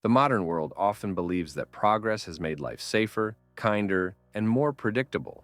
The modern world often believes that progress has made life safer, kinder, and more predictable.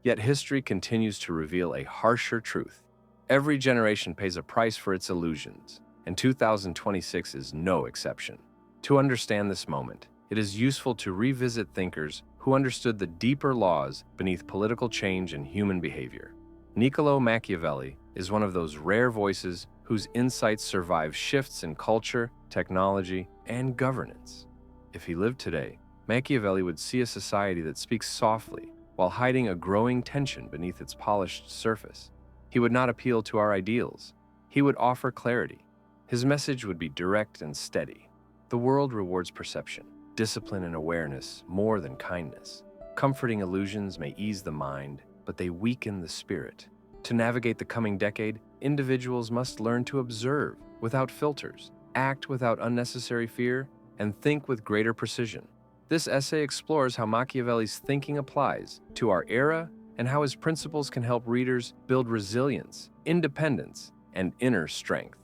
Yet history continues to reveal a harsher truth. Every generation pays a price for its illusions, and 2026 is no exception. To understand this moment, it is useful to revisit thinkers who understood the deeper laws beneath political change and human behavior. Niccolo Machiavelli is one of those rare voices whose insights survive shifts in culture, technology, and governance. If he lived today, Machiavelli would see a society that speaks softly while hiding a growing tension beneath its polished surface. He would not appeal to our ideals. He would offer clarity. His message would be direct and steady. The world rewards perception, discipline, and awareness more than kindness. Comforting illusions may ease the mind, but they weaken the spirit. To navigate the coming decade, individuals must learn to observe without filters, act without unnecessary fear, and think with greater precision. This essay explores how Machiavelli's thinking applies to our era and how his principles can help readers build resilience, independence, and inner strength.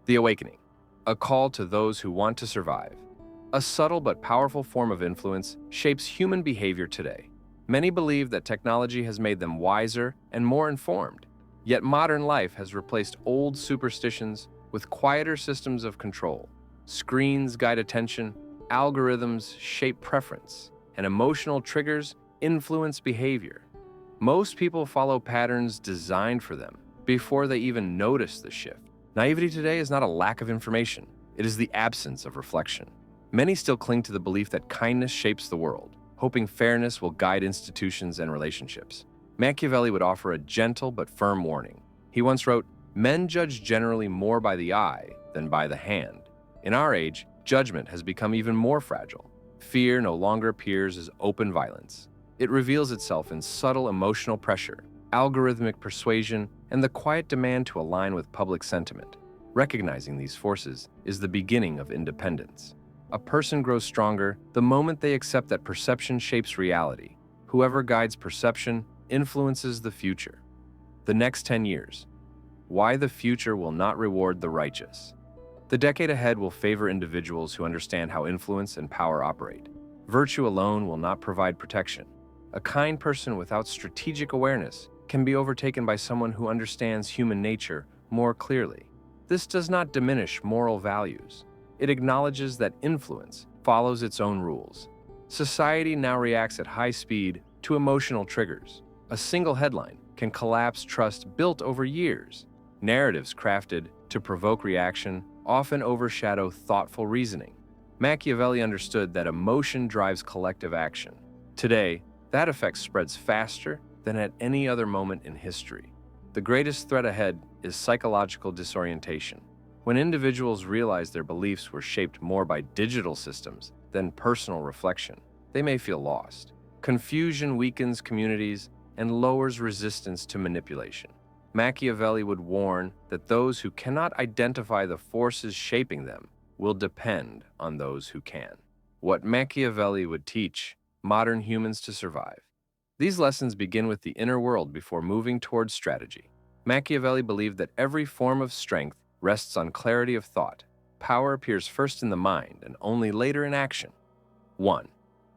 The Awakening, a call to those who want to survive. A subtle but powerful form of influence shapes human behavior today. Many believe that technology has made them wiser and more informed, yet modern life has replaced old superstitions with quieter systems of control. Screens guide attention, algorithms shape preference, and emotional triggers influence behavior. Most people follow patterns designed for them before they even notice the shift. Naivety today is not a lack of information, it is the absence of reflection. Many still cling to the belief that kindness shapes the world, hoping fairness will guide institutions and relationships. Machiavelli would offer a gentle but firm warning. He once wrote, "Men judge generally more by the eye than by the hand." In our age, judgment has become even more fragile. Fear no longer appears as open violence. It reveals itself in subtle emotional pressure, algorithmic persuasion, and the quiet demand to align with public sentiment. Recognizing these forces is the beginning of independence. A person grows stronger the moment they accept that perception shapes reality. Whoever guides perception influences the future. The next 10 years. Why the future will not reward the righteous. The decade ahead will favor individuals who understand how influence and power operate. Virtue alone will not provide protection. A kind person without strategic awareness can be overtaken by someone who understands human nature more clearly. This does not diminish moral values. It acknowledges that influence follows its own rules. Society now reacts at high speed to emotional triggers. A single headline can collapse trust built over years. Narratives crafted to provoke reaction often overshadow thoughtful reasoning. Machiavelli understood that emotion drives collective action. Today, that effect spreads faster than at any other moment in history. The greatest threat ahead is psychological disorientation. When individuals realize their beliefs were shaped more by digital systems than personal reflection, they may feel lost. Confusion weakens communities and lowers resistance to manipulation. Machiavelli would warn that those who cannot identify the forces shaping them will depend on those who can. What Machiavelli would teach modern humans to survive. These lessons begin with the inner world before moving towards strategy. Machiavelli believed that every form of strength rests on clarity of thought. Power appears first in the mind and only later in action. 1.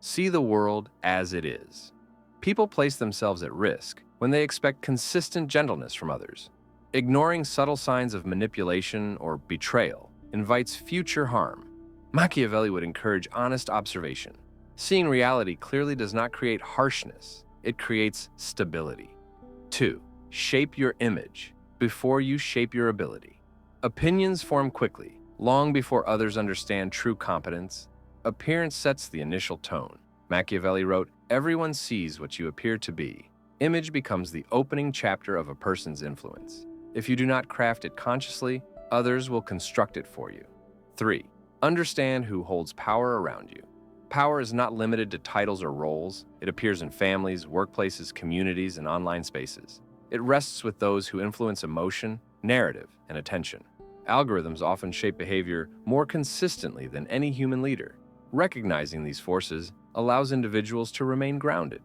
See the world as it is. People place themselves at risk when they expect consistent gentleness from others. Ignoring subtle signs of manipulation or betrayal invites future harm. Machiavelli would encourage honest observation. Seeing reality clearly does not create harshness, it creates stability. 2. Shape your image before you shape your ability. Opinions form quickly, long before others understand true competence. Appearance sets the initial tone. Machiavelli wrote, "Everyone sees what you appear to be." Image becomes the opening chapter of a person's influence. If you do not craft it consciously, others will construct it for you. 3. Understand who holds power around you. Power is not limited to titles or roles. It appears in families, workplaces, communities, and online spaces. It rests with those who influence emotion, narrative, and attention. Algorithms often shape behavior more consistently than any human leader. Recognizing these forces allows individuals to remain grounded.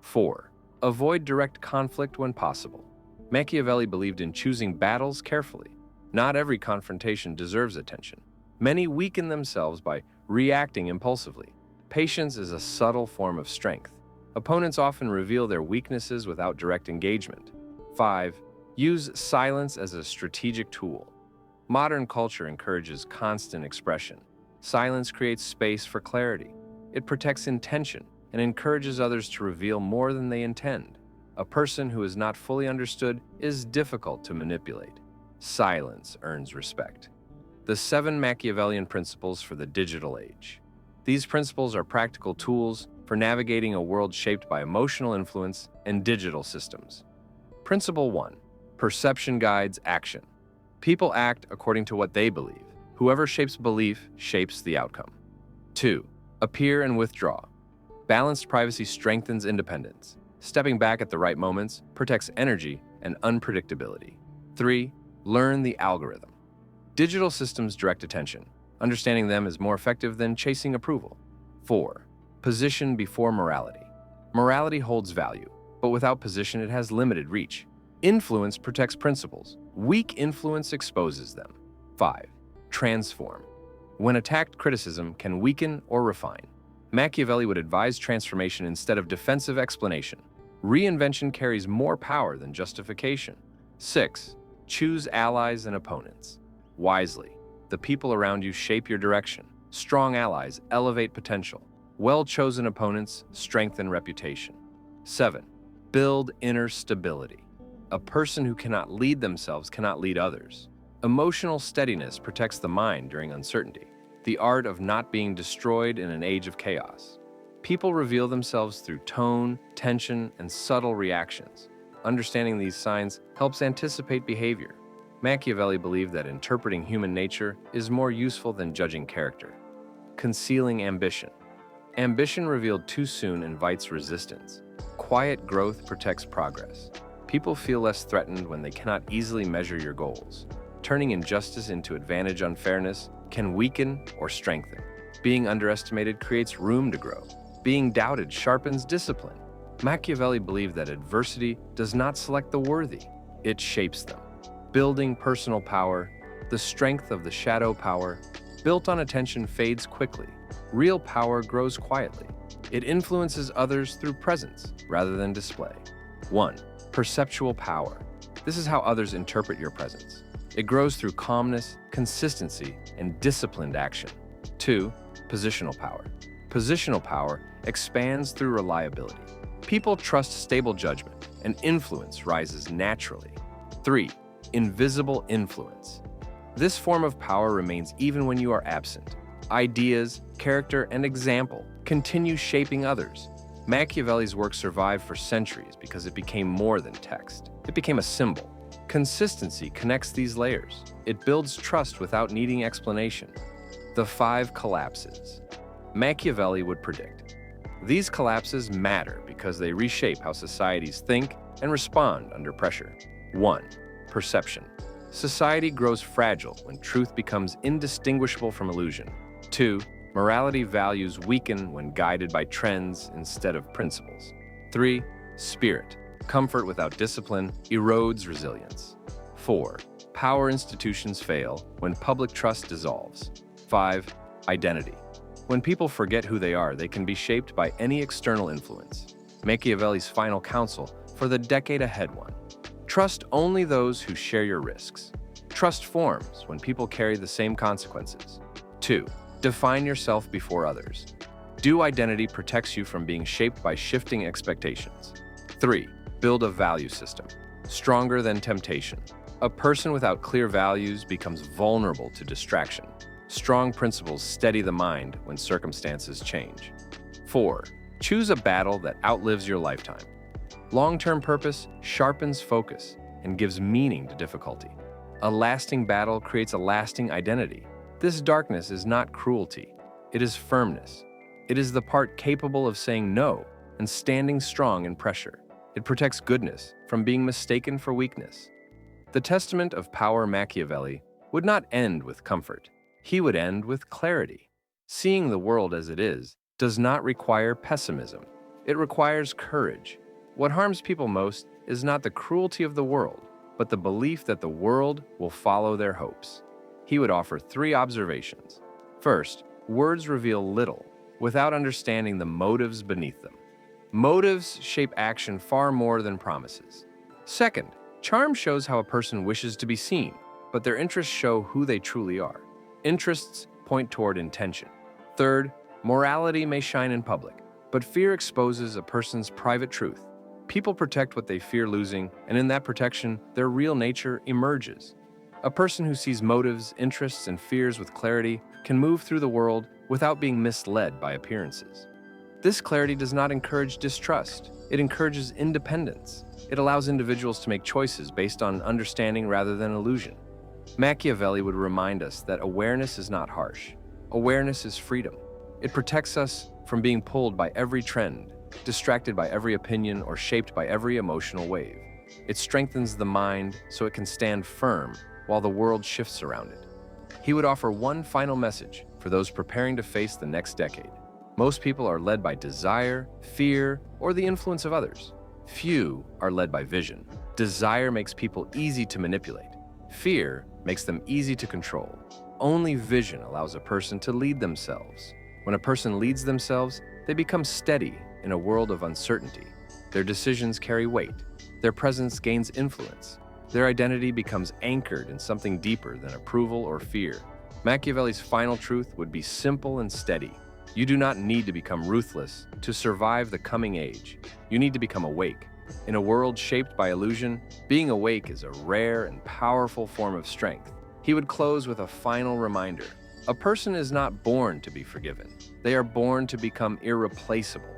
4. Avoid direct conflict when possible. Machiavelli believed in choosing battles carefully. Not every confrontation deserves attention. Many weaken themselves by reacting impulsively. Patience is a subtle form of strength. Opponents often reveal their weaknesses without direct engagement. 5. Use silence as a strategic tool. Modern culture encourages constant expression. Silence creates space for clarity. It protects intention and encourages others to reveal more than they intend. A person who is not fully understood is difficult to manipulate. Silence earns respect. The 7 Machiavellian Principles for the Digital Age. These principles are practical tools for navigating a world shaped by emotional influence and digital systems. Principle 1. Perception guides action. People act according to what they believe. Whoever shapes belief shapes the outcome. 2. Appear and withdraw. Balanced privacy strengthens independence. Stepping back at the right moments protects energy and unpredictability. 3. Learn the algorithm. Digital systems direct attention. Understanding them is more effective than chasing approval. 4. Position before morality. Morality holds value, but without position it has limited reach. Influence protects principles. Weak influence exposes them. 5. Transform. When attacked, criticism can weaken or refine. Machiavelli would advise transformation instead of defensive explanation. Reinvention carries more power than justification. 6. Choose allies and opponents. Wisely. The people around you shape your direction. Strong allies elevate potential. Well-chosen opponents strengthen reputation. 7. Build inner stability. A person who cannot lead themselves cannot lead others. Emotional steadiness protects the mind during uncertainty. The art of not being destroyed in an age of chaos. People reveal themselves through tone, tension, and subtle reactions. Understanding these signs helps anticipate behavior. Machiavelli believed that interpreting human nature is more useful than judging character. Concealing ambition. Ambition revealed too soon invites resistance. Quiet growth protects progress. People feel less threatened when they cannot easily measure your goals. Turning injustice into advantage unfairness can weaken or strengthen. Being underestimated creates room to grow. Being doubted sharpens discipline. Machiavelli believed that adversity does not select the worthy, it shapes them. Building personal power. The strength of the shadow power, built on attention, fades quickly. Real power grows quietly. It influences others through presence rather than display. 1. Perceptual power. This is how others interpret your presence. It grows through calmness, consistency, and disciplined action. 2. Positional power. Positional power expands through reliability. People trust stable judgment, and influence rises naturally. 3. Invisible influence. This form of power remains even when you are absent. Ideas, character, and example continue shaping others. Machiavelli's work survived for centuries because it became more than text. It became a symbol. Consistency connects these layers. It builds trust without needing explanation. The 5 collapses. Machiavelli would predict. These collapses matter because they reshape how societies think and respond under pressure. 1. Perception. Society grows fragile when truth becomes indistinguishable from illusion. 2. Morality values weaken when guided by trends instead of principles. 3. Spirit. Comfort without discipline erodes resilience. 4. Power institutions fail when public trust dissolves. 5. Identity. When people forget who they are, they can be shaped by any external influence. Machiavelli's final counsel for the decade ahead one. Trust only those who share your risks. Trust forms when people carry the same consequences. 2. Define yourself before others. Due identity protects you from being shaped by shifting expectations. 3. Build a value system. Stronger than temptation. A person without clear values becomes vulnerable to distraction. Strong principles steady the mind when circumstances change. 4. Choose a battle that outlives your lifetime. Long-term purpose sharpens focus and gives meaning to difficulty. A lasting battle creates a lasting identity. This darkness is not cruelty. It is firmness. It is the part capable of saying no and standing strong in pressure. It protects goodness from being mistaken for weakness. The testament of power Machiavelli would not end with comfort. He would end with clarity. Seeing the world as it is does not require pessimism. It requires courage. What harms people most is not the cruelty of the world, but the belief that the world will follow their hopes. He would offer 3 observations. First, Words reveal little without understanding the motives beneath them. Motives shape action far more than promises. Second, charm shows how a person wishes to be seen, but their interests show who they truly are. Interests point toward intention. Third, morality may shine in public, but fear exposes a person's private truth. People protect what they fear losing, and in that protection, their real nature emerges. A person who sees motives, interests, and fears with clarity can move through the world without being misled by appearances. This clarity does not encourage distrust. It encourages independence. It allows individuals to make choices based on understanding rather than illusion. Machiavelli would remind us that awareness is not harsh. Awareness is freedom. It protects us from being pulled by every trend, distracted by every opinion, or shaped by every emotional wave. It strengthens the mind so it can stand firm while the world shifts around it. He would offer one final message for those preparing to face the next decade. Most people are led by desire, fear, or the influence of others. Few are led by vision. Desire makes people easy to manipulate. Fear makes them easy to control. Only vision allows a person to lead themselves. When a person leads themselves, they become steady in a world of uncertainty. Their decisions carry weight. Their presence gains influence. Their identity becomes anchored in something deeper than approval or fear. Machiavelli's final truth would be simple and steady. You do not need to become ruthless to survive the coming age. You need to become awake. In a world shaped by illusion, being awake is a rare and powerful form of strength. He would close with a final reminder. A person is not born to be forgiven. They are born to become irreplaceable.